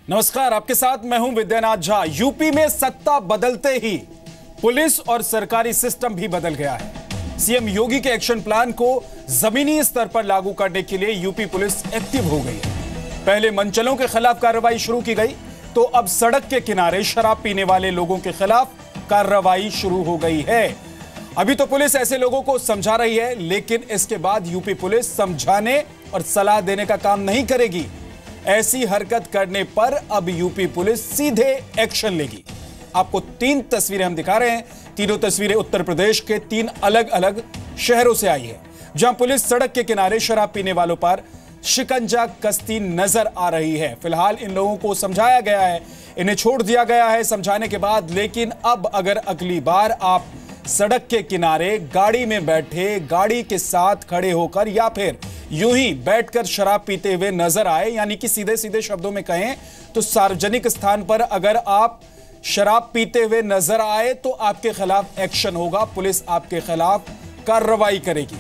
नमस्कार, आपके साथ मैं हूं विद्यानाथ झा। यूपी में सत्ता बदलते ही पुलिस और सरकारी सिस्टम भी बदल गया है। सीएम योगी के एक्शन प्लान को जमीनी स्तर पर लागू करने के लिए यूपी पुलिस एक्टिव हो गई है। पहले मनचलों के खिलाफ कार्रवाई शुरू की गई, तो अब सड़क के किनारे शराब पीने वाले लोगों के खिलाफ कार्रवाई शुरू हो गई है। अभी तो पुलिस ऐसे लोगों को समझा रही है, लेकिन इसके बाद यूपी पुलिस समझाने और सलाह देने का काम नहीं करेगी। ऐसी हरकत करने पर अब यूपी पुलिस सीधे एक्शन लेगी। आपको 3 तस्वीरें हम दिखा रहे हैं। तीनों तस्वीरें उत्तर प्रदेश के 3 अलग अलग शहरों से आई है, जहां पुलिस सड़क के किनारे शराब पीने वालों पर शिकंजा कसती नजर आ रही है। फिलहाल इन लोगों को समझाया गया है, इन्हें छोड़ दिया गया है समझाने के बाद। लेकिन अब अगर अगली बार आप सड़क के किनारे गाड़ी में बैठे, गाड़ी के साथ खड़े होकर या फिर यूं ही बैठकर शराब पीते हुए नजर आए, यानी कि सीधे सीधे शब्दों में कहें तो सार्वजनिक स्थान पर अगर आप शराब पीते हुए नजर आए तो आपके खिलाफ एक्शन होगा। पुलिस आपके खिलाफ कार्रवाई करेगी।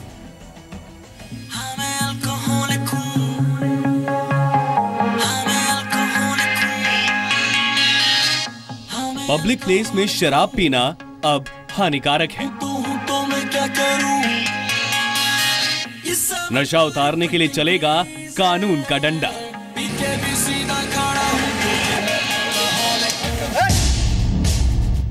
पब्लिक प्लेस में शराब पीना अब हानिकारक है। नशा उतारने के लिए चलेगा कानून का डंडा।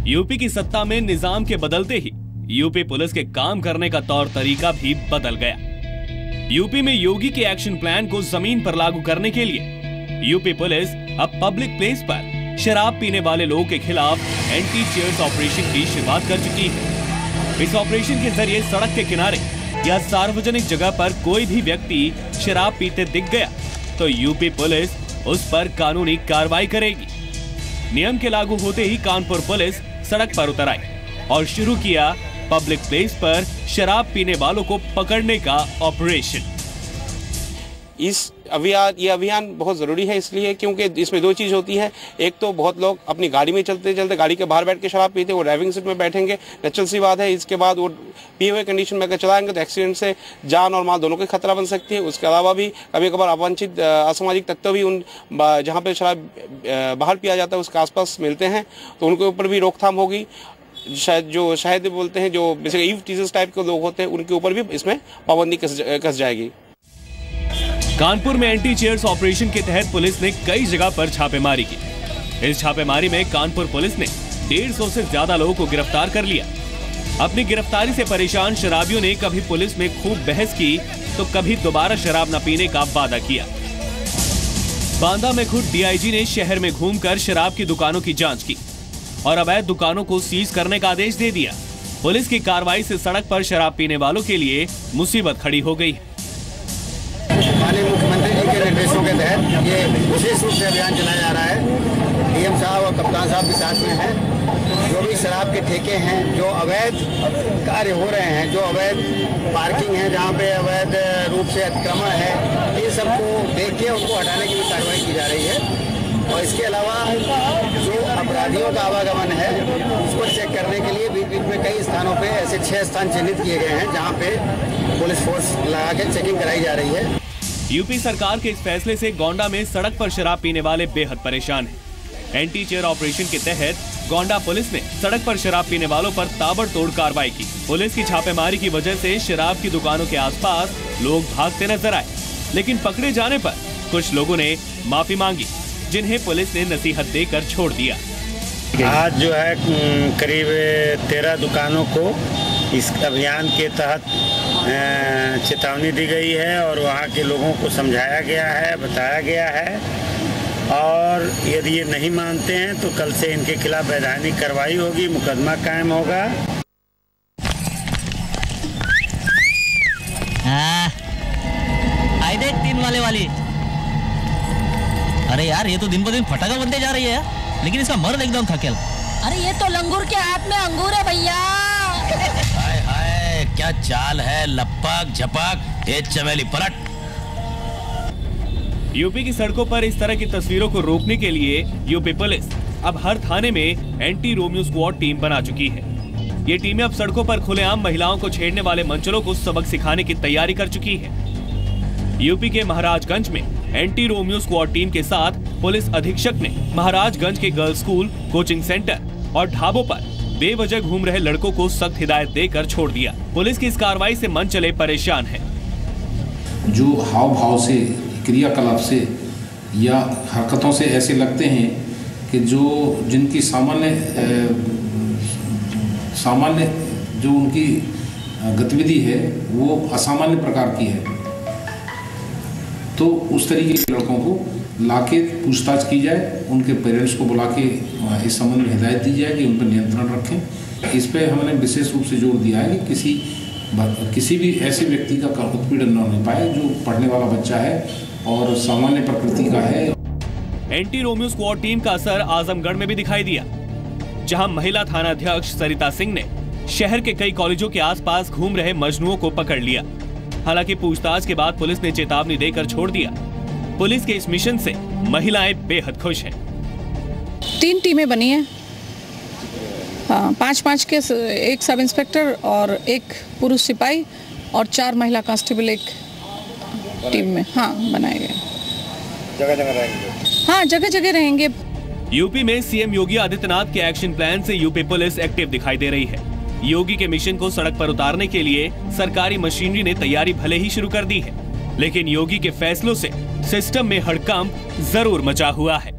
यूपी की सत्ता में निजाम के बदलते ही यूपी पुलिस के काम करने का तौर तरीका भी बदल गया। यूपी में योगी के एक्शन प्लान को जमीन पर लागू करने के लिए यूपी पुलिस अब पब्लिक प्लेस पर शराब पीने वाले लोगों के खिलाफ एंटी चेयर्स ऑपरेशन की शुरुआत कर चुकी है। इस ऑपरेशन के जरिए सड़क के किनारे या सार्वजनिक जगह पर कोई भी व्यक्ति शराब पीते दिख गया तो यूपी पुलिस उस पर कानूनी कार्रवाई करेगी। नियम के लागू होते ही कानपुर पुलिस सड़क पर उतर आई और शुरू किया पब्लिक प्लेस पर शराब पीने वालों को पकड़ने का ऑपरेशन। ये अभियान बहुत ज़रूरी है इसलिए क्योंकि इसमें 2 चीज़ होती है। एक तो बहुत लोग अपनी गाड़ी में चलते चलते गाड़ी के बाहर बैठ के शराब पीते, वो ड्राइविंग सीट में बैठेंगे, नेचुरल सी बात है। इसके बाद वो पिए हुए कंडीशन में अगर चलाएंगे तो एक्सीडेंट से जान और माल दोनों का खतरा बन सकती है। उसके अलावा भी कभी कभार अवांछित असामाजिक तत्व भी उन जहाँ पर शराब बाहर पिया जाता है उसके आसपास मिलते हैं, तो उनके ऊपर भी रोकथाम होगी। शायद बोलते हैं जो बेसिकली ईव टीजर्स टाइप के लोग होते हैं उनके ऊपर भी इसमें पाबंदी कस जाएगी। कानपुर में एंटी चेयर्स ऑपरेशन के तहत पुलिस ने कई जगह पर छापेमारी की। इस छापेमारी में कानपुर पुलिस ने 150 से ज्यादा लोगों को गिरफ्तार कर लिया। अपनी गिरफ्तारी से परेशान शराबियों ने कभी पुलिस में खूब बहस की तो कभी दोबारा शराब न पीने का वादा किया। बांदा में खुद डीआईजी ने शहर में घूमकर शराब की दुकानों की जांच की और अवैध दुकानों को सीज करने का आदेश दे दिया। पुलिस की कार्रवाई से सड़क पर शराब पीने वालों के लिए मुसीबत खड़ी हो गई। माननीय मुख्यमंत्री जी के निर्देशों के तहत ये विशेष रूप से अभियान चलाया जा रहा है। डीएम साहब और कप्तान साहब भी साथ में हैं। जो भी शराब के ठेके हैं, जो अवैध कार्य हो रहे हैं, जो अवैध पार्किंग है, जहाँ पे अवैध रूप से अतिक्रमण है, ये सबको देख के उनको हटाने की भी कार्रवाई की जा रही है। और इसके अलावा जो अपराधियों का आवागमन है उसको चेक करने के लिए बीच बीच में कई स्थानों पे ऐसे 6 स्थान चिन्हित किए गए हैं जहां पे पुलिस फोर्स लगा के चेकिंग कराई जा रही है। यूपी सरकार के इस फैसले से गोंडा में सड़क पर शराब पीने वाले बेहद परेशान हैं। एंटी चेयर ऑपरेशन के तहत गोंडा पुलिस ने सड़क पर शराब पीने वालों पर ताबड़तोड़ कार्रवाई की। पुलिस की छापेमारी की वजह से शराब की दुकानों के आसपास लोग भागते नजर आए, लेकिन पकड़े जाने पर कुछ लोगों ने माफी मांगी, जिन्हें पुलिस ने नसीहत देकर छोड़ दिया। आज जो है करीब 13 दुकानों को इस अभियान के तहत चेतावनी दी गई है और वहाँ के लोगों को समझाया गया है, बताया गया है, और यदि ये नहीं मानते हैं तो कल से इनके खिलाफ वैधानिक कार्रवाई होगी, मुकदमा कायम होगा। आई देख 3 वाले वाली। अरे यार, ये तो दिन ब दिन फटाका बनते जा रही है यार, लेकिन इसका मर्द एकदम थकेल। अरे ये तो लंगूर के हाथ में अंगूर है भैया। हाय हाय, क्या चाल है, लपक झपक, ये चमेली पलट। यूपी की सड़कों पर इस तरह की तस्वीरों को रोकने के लिए यूपी पुलिस अब हर थाने में एंटी रोमियो स्क्वाड टीम बना चुकी है। ये टीमें अब सड़कों पर खुलेआम महिलाओं को छेड़ने वाले मंचलों को सबक सिखाने की तैयारी कर चुकी है। यूपी के महाराजगंज में एंटी रोमियो स्क्वाड टीम के साथ पुलिस अधीक्षक ने महाराजगंज के गर्ल्स स्कूल, कोचिंग सेंटर और ढाबों पर बेवजह घूम रहे लड़कों को सख्त हिदायत देकर छोड़ दिया। पुलिस की इस कार्रवाई से मनचले परेशान है। जो हाव भाव से, क्रियाकलाप से या हरकतों से ऐसे लगते हैं कि जिनकी सामान्य जो उनकी गतिविधि है वो असामान्य प्रकार की है, तो उस तरीके के लड़कों को लाके पूछताछ की जाए, उनके पेरेंट्स को बुला के इस संबंध में हिदायत दी जाए कि उन पर नियंत्रण रखें। इस पे हमने विशेष रूप से जोर दिया है कि किसी भी ऐसे व्यक्ति का उत्पीड़न न हो पाए जो पढ़ने वाला बच्चा है और सामान्य प्रकृति का है। एंटी रोमियो स्क्वाड टीम का असर आजमगढ़ में भी दिखाई दिया, जहां महिला थाना अध्यक्ष सरिता सिंह ने शहर के कई कॉलेजों के आसपास घूम रहे मजनुओं को पकड़ लिया। हालांकि पूछताछ के बाद पुलिस ने चेतावनी देकर छोड़ दिया। पुलिस के इस मिशन से महिलाएं बेहद खुश हैं। 3 टीमें बनी हैं, 5-5 के, एक सब इंस्पेक्टर और एक पुरुष सिपाही और 4 महिला कांस्टेबल एक टीम में बनाए गए। जगह-जगह रहेंगे। हाँ, जगह-जगह रहेंगे। यूपी में सीएम योगी आदित्यनाथ के एक्शन प्लान से यूपी पुलिस एक्टिव दिखाई दे रही है। योगी के मिशन को सड़क पर उतारने के लिए सरकारी मशीनरी ने तैयारी भले ही शुरू कर दी है, लेकिन योगी के फैसलों से सिस्टम में हड़कंप जरूर मचा हुआ है।